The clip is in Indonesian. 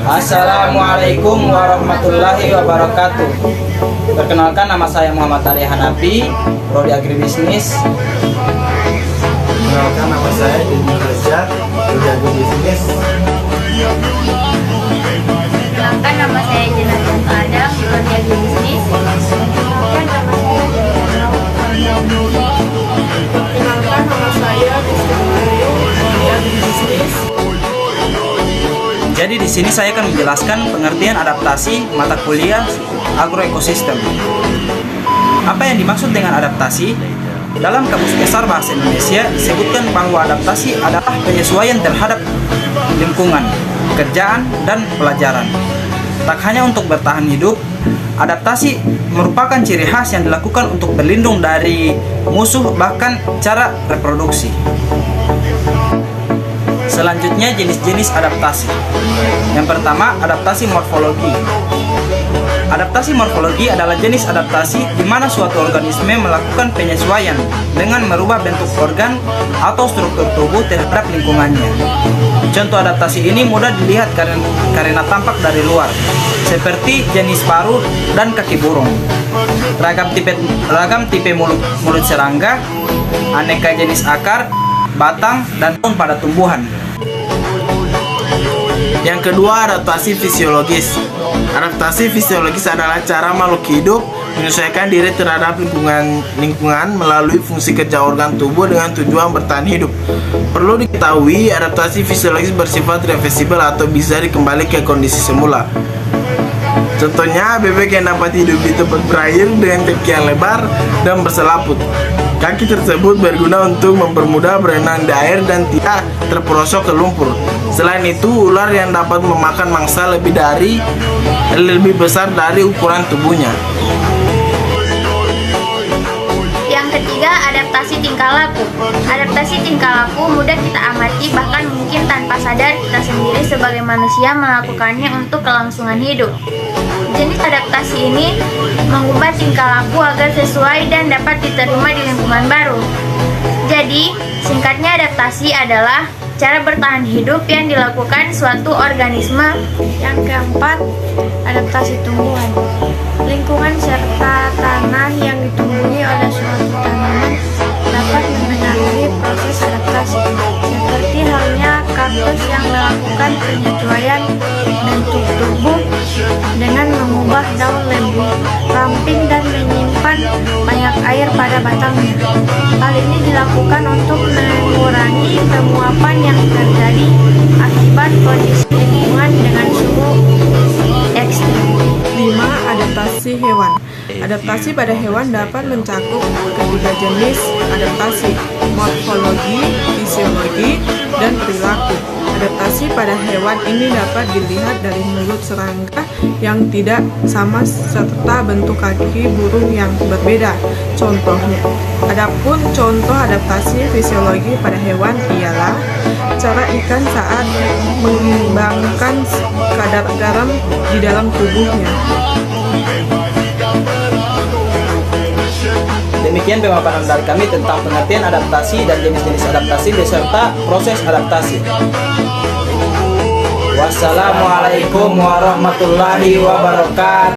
Assalamualaikum warahmatullahi wabarakatuh. Perkenalkan, nama saya Muhammad Arya Hanafi, Prodi Agribisnis. Perkenalkan, nama saya Deddy Rajat, Prodi Agribisnis. Perkenalkan, nama saya Jenazah Adam, Prodi Agribisnis. Perkenalkan, nama saya Perkenalkan, nama saya Rizky Mario, Prodi Agribisnis. Jadi di sini saya akan menjelaskan pengertian adaptasi mata kuliah agroekosistem. Apa yang dimaksud dengan adaptasi? Dalam Kamus Besar Bahasa Indonesia disebutkan bahwa adaptasi adalah penyesuaian terhadap lingkungan, pekerjaan, dan pelajaran. Tak hanya untuk bertahan hidup, adaptasi merupakan ciri khas yang dilakukan untuk berlindung dari musuh, bahkan cara reproduksi. Selanjutnya, jenis-jenis adaptasi. Yang pertama, adaptasi morfologi. Adaptasi morfologi adalah jenis adaptasi di mana suatu organisme melakukan penyesuaian dengan merubah bentuk organ atau struktur tubuh terhadap lingkungannya. Contoh adaptasi ini mudah dilihat karena tampak dari luar, seperti jenis paruh dan kaki burung, ragam tipe mulut serangga, aneka jenis akar, batang, dan daun pada tumbuhan. Yang kedua, adaptasi fisiologis. Adaptasi fisiologis adalah cara makhluk hidup menyesuaikan diri terhadap lingkungan melalui fungsi kerja organ tubuh dengan tujuan bertahan hidup. Perlu diketahui, adaptasi fisiologis bersifat reversibel atau bisa dikembali ke kondisi semula. Contohnya, bebek yang dapat hidup di tempat berair dengan kaki yang lebar dan berselaput. Kaki tersebut berguna untuk mempermudah berenang di air dan tidak terperosok ke lumpur. Selain itu, ular yang dapat memakan mangsa lebih besar dari ukuran tubuhnya. Yang ketiga, adaptasi tingkah laku. Adaptasi tingkah laku mudah kita amati, bahkan mungkin tanpa sadar kita sendiri sebagai manusia melakukannya untuk kelangsungan hidup. Jenis adaptasi ini mengubah tingkah laku agar sesuai dan dapat diterima di lingkungan baru. Jadi, singkatnya adaptasi adalah cara bertahan hidup yang dilakukan suatu organisme. Yang keempat, adaptasi tumbuhan. Lingkungan serta tanah yang ditumbuhi oleh suatu tanaman dapat mempengaruhi proses adaptasi, seperti halnya kaktus yang melakukan penyesuaian bentuk tubuh dengan mengubah daun lebih ramping dan menyimpan banyak air pada batangnya. Hal ini dilakukan untuk mengurangi penguapan yang terjadi akibat kondisi lingkungan dengan suhu ekstrim. 5. Adaptasi hewan. Adaptasi pada hewan dapat mencakup ketiga jenis adaptasi: morfologi, fisiologi, dan perilaku. Adaptasi pada hewan ini dapat dilihat dari mulut serangga yang tidak sama serta bentuk kaki burung yang berbeda. Contohnya, adapun contoh adaptasi fisiologi pada hewan ialah cara ikan saat mengembangkan kadar garam di dalam tubuhnya. Demikian pemaparan dari kami tentang pengertian adaptasi dan jenis-jenis adaptasi beserta proses adaptasi. Wassalamualaikum warahmatullahi wabarakatuh.